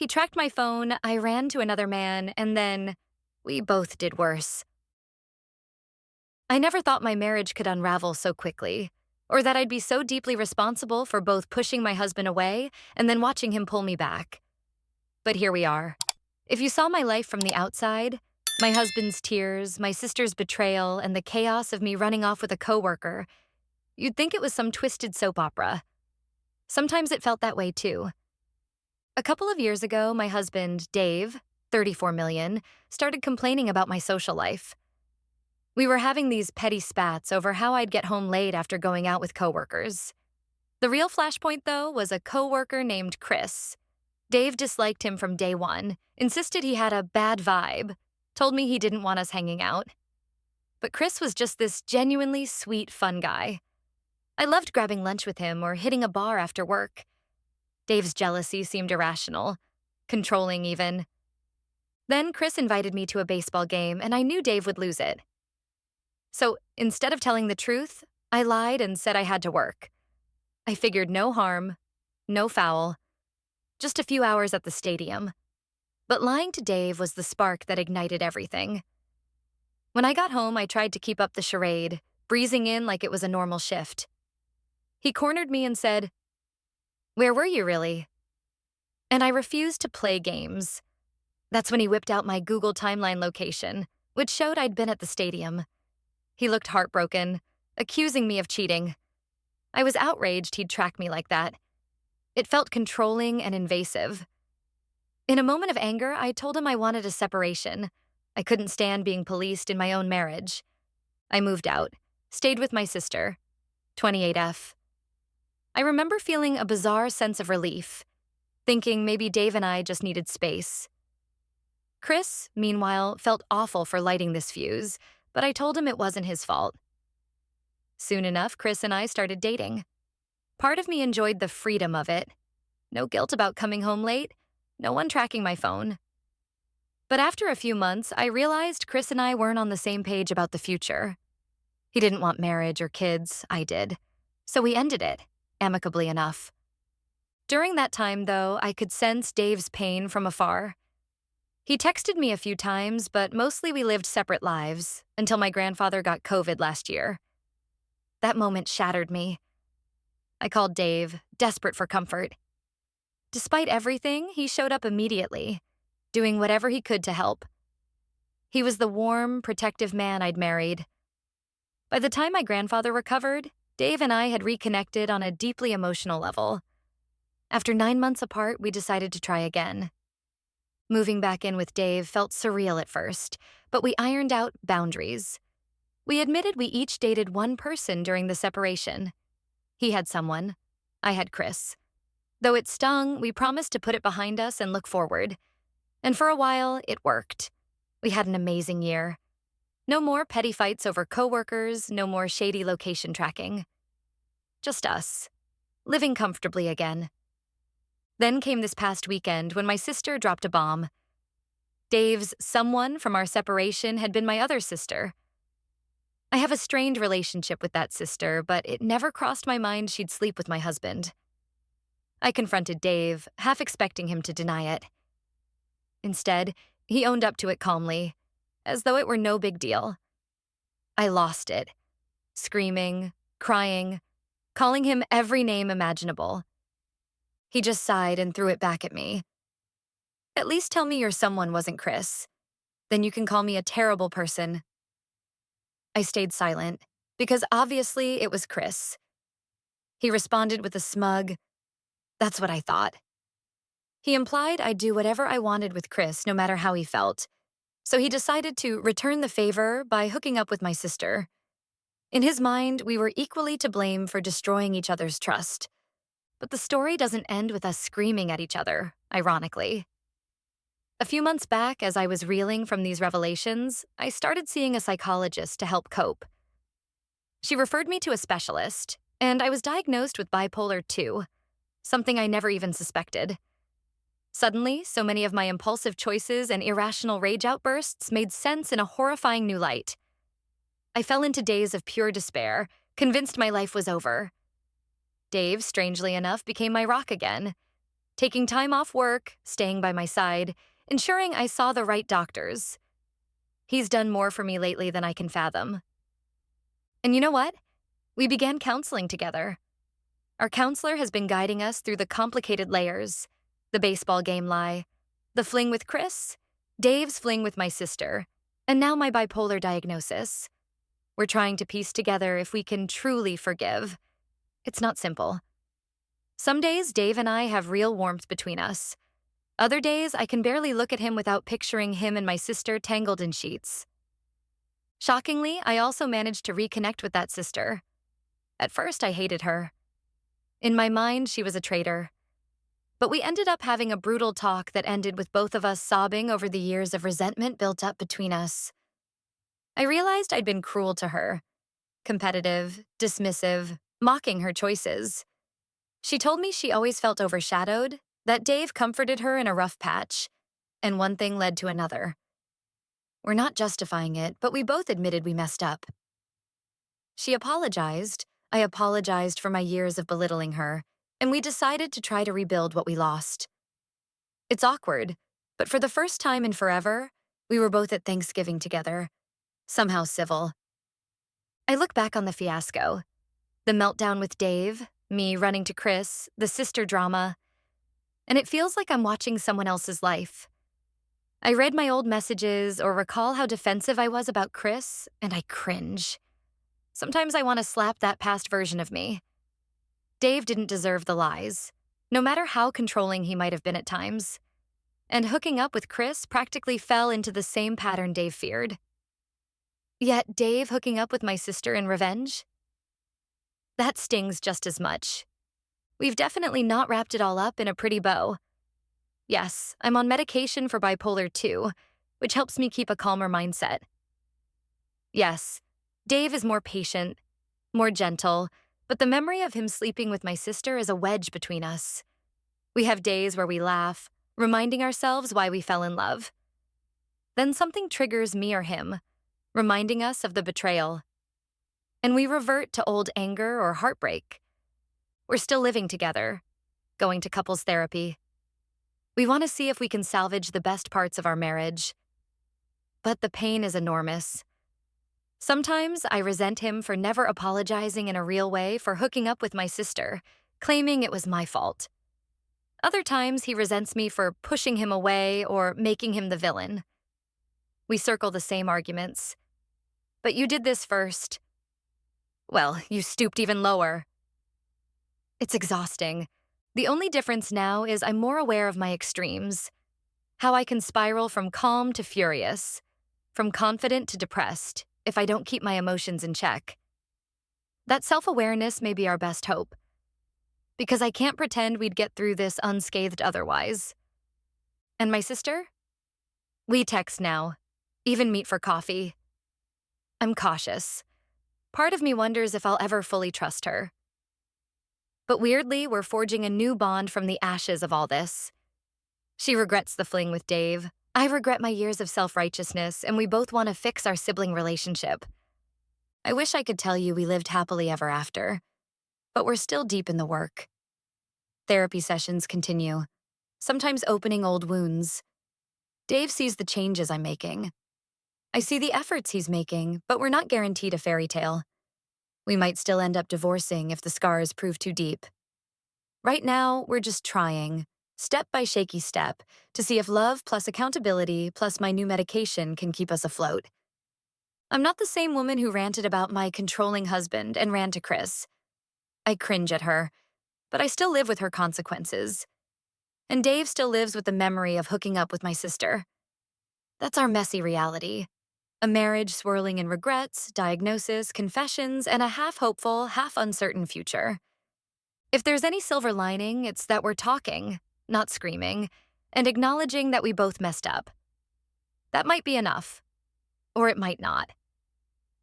He tracked my phone, I ran to another man, and then we both did worse. I never thought my marriage could unravel so quickly, or that I'd be so deeply responsible for both pushing my husband away and then watching him pull me back. But here we are. If you saw my life from the outside, my husband's tears, my sister's betrayal, and the chaos of me running off with a coworker, you'd think it was some twisted soap opera. Sometimes it felt that way too. A couple of years ago, my husband, Dave, 34 million, started complaining about my social life. We were having these petty spats over how I'd get home late after going out with coworkers. The real flashpoint, though, was a coworker named Chris. Dave disliked him from day one, insisted he had a bad vibe, told me he didn't want us hanging out. But Chris was just this genuinely sweet, fun guy. I loved grabbing lunch with him or hitting a bar after work. Dave's jealousy seemed irrational, controlling even. Then Chris invited me to a baseball game, and I knew Dave would lose it. So instead of telling the truth, I lied and said I had to work. I figured no harm, no foul, just a few hours at the stadium. But lying to Dave was the spark that ignited everything. When I got home, I tried to keep up the charade, breezing in like it was a normal shift. He cornered me and said, "Where were you really?" And I refused to play games. That's when he whipped out my Google timeline location, which showed I'd been at the stadium. He looked heartbroken, accusing me of cheating. I was outraged he'd track me like that. It felt controlling and invasive. In a moment of anger, I told him I wanted a separation. I couldn't stand being policed in my own marriage. I moved out, stayed with my sister, 28F. I remember feeling a bizarre sense of relief, thinking maybe Dave and I just needed space. Chris, meanwhile, felt awful for lighting this fuse, but I told him it wasn't his fault. Soon enough, Chris and I started dating. Part of me enjoyed the freedom of it. No guilt about coming home late, no one tracking my phone. But after a few months, I realized Chris and I weren't on the same page about the future. He didn't want marriage or kids, I did. So we ended it, amicably enough. During that time, though, I could sense Dave's pain from afar. He texted me a few times, but mostly we lived separate lives until my grandfather got COVID last year. That moment shattered me. I called Dave, desperate for comfort. Despite everything, he showed up immediately, doing whatever he could to help. He was the warm, protective man I'd married. By the time my grandfather recovered, Dave and I had reconnected on a deeply emotional level. After 9 months apart, we decided to try again. Moving back in with Dave felt surreal at first, but we ironed out boundaries. We admitted we each dated one person during the separation. He had someone. I had Chris. Though it stung, we promised to put it behind us and look forward. And for a while, it worked. We had an amazing year. No more petty fights over coworkers, no more shady location tracking. Just us, living comfortably again. Then came this past weekend when my sister dropped a bomb. Dave's someone from our separation had been my other sister. I have a strained relationship with that sister, but it never crossed my mind she'd sleep with my husband. I confronted Dave, half expecting him to deny it. Instead, he owned up to it calmly, as though it were no big deal. I lost it, screaming, crying, calling him every name imaginable. He just sighed and threw it back at me. "At least tell me your someone wasn't Chris. Then you can call me a terrible person." I stayed silent, because obviously it was Chris. He responded with a smug, "That's what I thought." He implied I'd do whatever I wanted with Chris, no matter how he felt. So he decided to return the favor by hooking up with my sister. In his mind, we were equally to blame for destroying each other's trust. But the story doesn't end with us screaming at each other, ironically. A few months back, as I was reeling from these revelations, I started seeing a psychologist to help cope. She referred me to a specialist, and I was diagnosed with bipolar 2, something I never even suspected. Suddenly, so many of my impulsive choices and irrational rage outbursts made sense in a horrifying new light. I fell into days of pure despair, convinced my life was over. Dave, strangely enough, became my rock again. taking time off work, staying by my side, ensuring I saw the right doctors. He's done more for me lately than I can fathom. And you know what? We began counseling together. Our counselor has been guiding us through the complicated layers: the baseball game lie, the fling with Chris, Dave's fling with my sister, and now my bipolar diagnosis. We're trying to piece together if we can truly forgive. It's not simple. Some days, Dave and I have real warmth between us. Other days, I can barely look at him without picturing him and my sister tangled in sheets. Shockingly, I also managed to reconnect with that sister. At first, I hated her. In my mind, she was a traitor. But we ended up having a brutal talk that ended with both of us sobbing over the years of resentment built up between us. I realized I'd been cruel to her, competitive, dismissive, mocking her choices. She told me she always felt overshadowed, that Dave comforted her in a rough patch, and one thing led to another. We're not justifying it, but we both admitted we messed up. She apologized. I apologized for my years of belittling her, and we decided to try to rebuild what we lost. It's awkward, but for the first time in forever, we were both at Thanksgiving together, somehow civil. I look back on the fiasco, the meltdown with Dave, me running to Chris, the sister drama, and it feels like I'm watching someone else's life. I read my old messages or recall how defensive I was about Chris, and I cringe. Sometimes I want to slap that past version of me. Dave didn't deserve the lies, no matter how controlling he might have been at times. And hooking up with Chris practically fell into the same pattern Dave feared. Yet Dave hooking up with my sister in revenge? That stings just as much. We've definitely not wrapped it all up in a pretty bow. Yes, I'm on medication for bipolar 2, which helps me keep a calmer mindset. Yes, Dave is more patient, more gentle, but the memory of him sleeping with my sister is a wedge between us. We have days where we laugh, reminding ourselves why we fell in love. Then something triggers me or him, reminding us of the betrayal. And we revert to old anger or heartbreak. We're still living together, going to couples therapy. We want to see if we can salvage the best parts of our marriage. But the pain is enormous. Sometimes I resent him for never apologizing in a real way for hooking up with my sister, claiming it was my fault. Other times he resents me for pushing him away or making him the villain. We circle the same arguments. But you did this first. Well, you stooped even lower. It's exhausting. The only difference now is I'm more aware of my extremes, how I can spiral from calm to furious, from confident to depressed, if I don't keep my emotions in check. That self-awareness may be our best hope, because I can't pretend we'd get through this unscathed otherwise. And my sister? We text now, even meet for coffee. I'm cautious. Part of me wonders if I'll ever fully trust her. But weirdly, we're forging a new bond from the ashes of all this. She regrets the fling with Dave. I regret my years of self-righteousness, and we both want to fix our sibling relationship. I wish I could tell you we lived happily ever after, but we're still deep in the work. Therapy sessions continue, sometimes opening old wounds. Dave sees the changes I'm making. I see the efforts he's making, but we're not guaranteed a fairy tale. We might still end up divorcing if the scars prove too deep. Right now, we're just trying, step by shaky step, to see if love plus accountability plus my new medication can keep us afloat. I'm not the same woman who ranted about my controlling husband and ran to Chris. I cringe at her, but I still live with her consequences. And Dave still lives with the memory of hooking up with my sister. That's our messy reality. A marriage swirling in regrets, diagnosis, confessions, and a half-hopeful, half-uncertain future. If there's any silver lining, it's that we're talking, not screaming, and acknowledging that we both messed up. That might be enough, or it might not.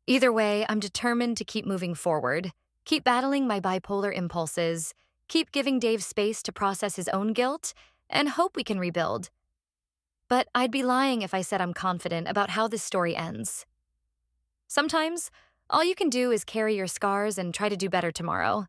Either way, I'm determined to keep moving forward, keep battling my bipolar impulses, keep giving Dave space to process his own guilt, and hope we can rebuild. But I'd be lying if I said I'm confident about how this story ends. Sometimes, all you can do is carry your scars and try to do better tomorrow.